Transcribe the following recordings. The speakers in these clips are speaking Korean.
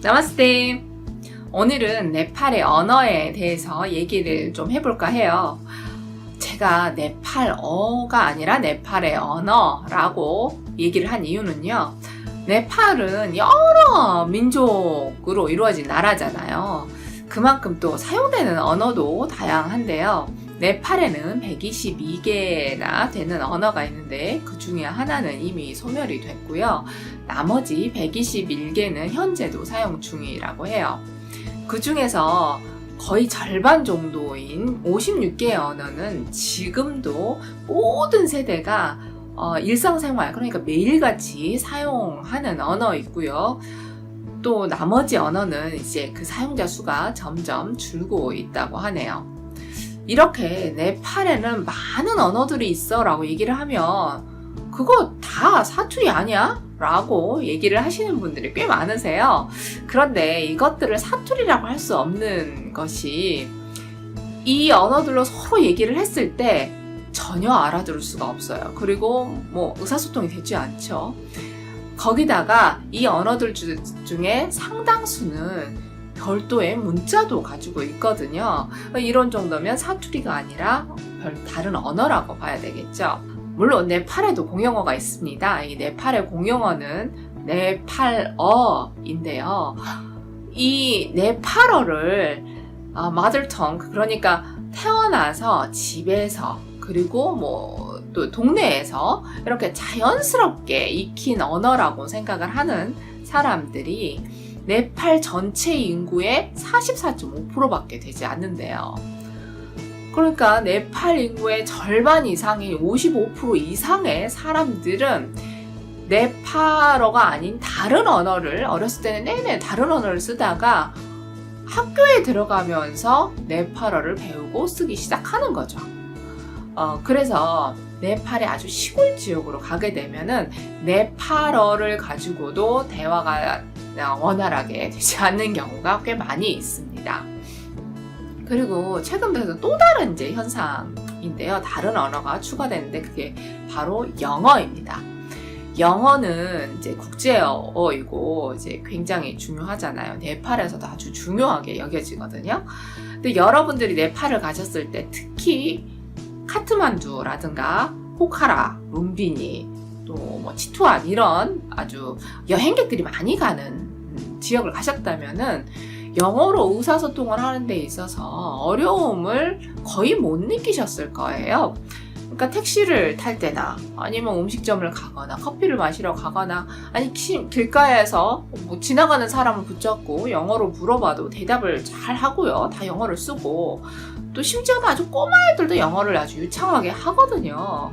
나마스테. 오늘은 네팔의 언어에 대해서 얘기를 좀 해볼까 해요. 제가 네팔어가 아니라 네팔의 언어라고 얘기를 한 이유는요. 네팔은 여러 민족으로 이루어진 나라잖아요. 그만큼 또 사용되는 언어도 다양한데요. 네팔에는 122개나 되는 언어가 있는데 그 중에 하나는 이미 소멸이 됐고요. 나머지 121개는 현재도 사용 중이라고 해요. 그 중에서 거의 절반 정도인 56개의 언어는 지금도 모든 세대가 일상생활, 그러니까 매일같이 사용하는 언어이고요. 또 나머지 언어는 이제 그 사용자 수가 점점 줄고 있다고 하네요. 이렇게 네팔에는 많은 언어들이 있어 라고 얘기를 하면 그거 다 사투리 아니야? 라고 얘기를 하시는 분들이 꽤 많으세요. 그런데 이것들을 사투리라고 할 수 없는 것이 이 언어들로 서로 얘기를 했을 때 전혀 알아들을 수가 없어요. 그리고 뭐 의사소통이 되지 않죠. 거기다가 이 언어들 중에 상당수는 별도의 문자도 가지고 있거든요. 이런 정도면 사투리가 아니라 다른 언어라고 봐야 되겠죠. 물론 네팔에도 공용어가 있습니다. 이 네팔의 공용어는 네팔어인데요. 이 네팔어를 mother tongue, 그러니까 태어나서 집에서 그리고 뭐 또 동네에서 이렇게 자연스럽게 익힌 언어라고 생각을 하는 사람들이 네팔 전체 인구의 44.5%밖에 되지 않는데요. 그러니까 네팔 인구의 절반 이상인 55% 이상의 사람들은 네팔어가 아닌 다른 언어를 어렸을 때는 내내 다른 언어를 쓰다가 학교에 들어가면서 네팔어를 배우고 쓰기 시작하는 거죠. 그래서 네팔의 아주 시골 지역으로 가게 되면은 네팔어를 가지고도 대화가 원활하게 되지 않는 경우가 꽤 많이 있습니다. 그리고 최근 들어서 또 다른 이제 현상인데요. 다른 언어가 추가되는데 그게 바로 영어입니다. 영어는 이제 국제어이고 이제 굉장히 중요하잖아요. 네팔에서도 아주 중요하게 여겨지거든요. 근데 여러분들이 네팔을 가셨을 때 특히 카트만두라든가 포카라, 룸비니, 또 뭐 치투안 이런 아주 여행객들이 많이 가는 지역을 가셨다면은 영어로 의사소통을 하는 데 있어서 어려움을 거의 못 느끼셨을 거예요. 그러니까 택시를 탈 때나 아니면 음식점을 가거나 커피를 마시러 가거나 아니 길가에서 뭐 지나가는 사람을 붙잡고 영어로 물어봐도 대답을 잘 하고요. 다 영어를 쓰고 또 심지어는 아주 꼬마 애들도 영어를 아주 유창하게 하거든요.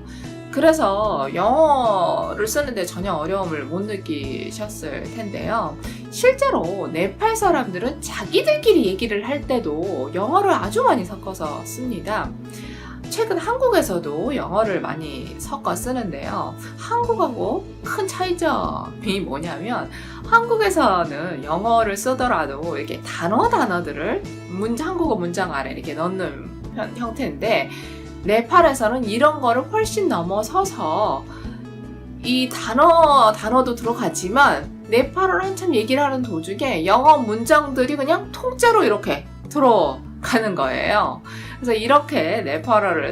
그래서 영어를 쓰는데 전혀 어려움을 못 느끼셨을 텐데요. 실제로 네팔 사람들은 자기들끼리 얘기를 할 때도 영어를 아주 많이 섞어서 씁니다. 최근 한국에서도 영어를 많이 섞어 쓰는데요. 한국하고 큰 차이점이 뭐냐면 한국에서는 영어를 쓰더라도 이렇게 단어들을 한국어 문장 아래 이렇게 넣는 형태인데 네팔에서는 이런 거를 훨씬 넘어서서 이 단어도 들어가지만 네팔어를 한참 얘기를 하는 도중에 영어 문장들이 그냥 통째로 이렇게 들어가는 거예요. 그래서 이렇게 네팔어를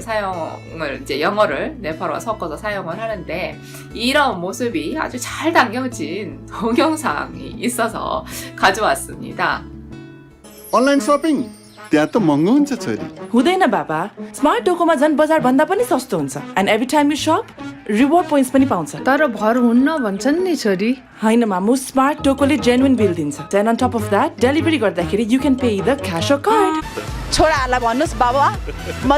이제 영어를 네팔어와 섞어서 사용을 하는데 이런 모습이 아주 잘 담겨진 동영상이 있어서 가져왔습니다. Online shopping त्यहाँ त महँगो हुन्छ छोरी हुँदैन बाबा स्मार्ट डोकोमा झन् बजार भन्दा पनि सस्तो हुन्छ एन्ड एभ्री टाइम यु शप रिवार्ड पोइन्ट्स पनि पाउँछ तर भर हुन्न भन्छन् नि छोरी हैन मामु स्मार्ट डोकोले जेन्युइन बिल दिन्छ then on top of that delivery गर्दाखेरि यु क्यान पे इदर क्याश अर कार्ड छोराहरूलाई भन्नुहोस् बाबा म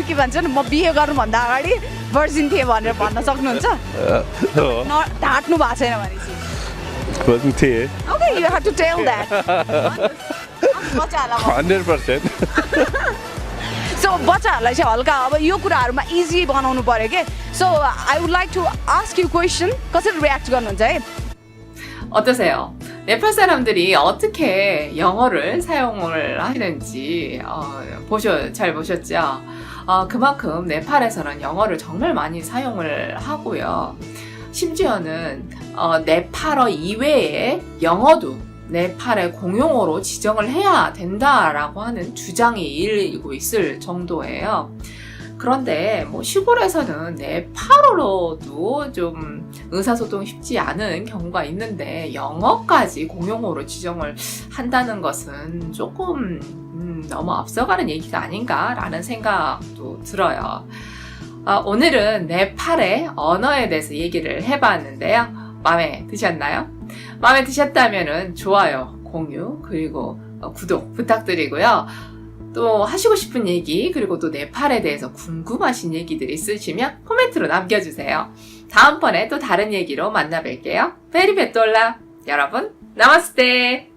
के भन्छन् म बिहे गर्नुभन्दा अगाडि भर्जिन थिएँ भनेर भन्न सक्नुहुन्छ ढाँट्नु भएको छैन भनेपछि okay you have to tell that 100%. So बच्चाहरूलाई चाहिँ हल्का अब यो कुराहरूमा इजी बनाउनु पर्यो के so I would like to ask you question कसरी रियाक्ट गर्नुहुन्छ है 어떠세요? 네팔 사람들이 어떻게 영어를 사용을 하는지 잘 보셨죠? 그만큼 네팔에서는 영어를 정말 많이 사용을 하고요. 심지어는 네팔어 이외에 영어도 네팔의 공용어로 지정을 해야 된다라고 하는 주장이 일고 있을 정도예요. 그런데 뭐 시골에서는 네팔어로도 좀 의사소통이 쉽지 않은 경우가 있는데 영어까지 공용어로 지정을 한다는 것은 조금 너무 앞서가는 얘기가 아닌가라는 생각도 들어요. 오늘은 네팔의 언어에 대해서 얘기를 해봤는데요. 마음에 드셨나요? 마음에 드셨다면 좋아요, 공유, 그리고 구독 부탁드리고요. 또 하시고 싶은 얘기, 그리고 또 네팔에 대해서 궁금하신 얘기들 있으시면 코멘트로 남겨주세요. 다음번에 또 다른 얘기로 만나 뵐게요. 베리베톨라. 여러분, 나마스테.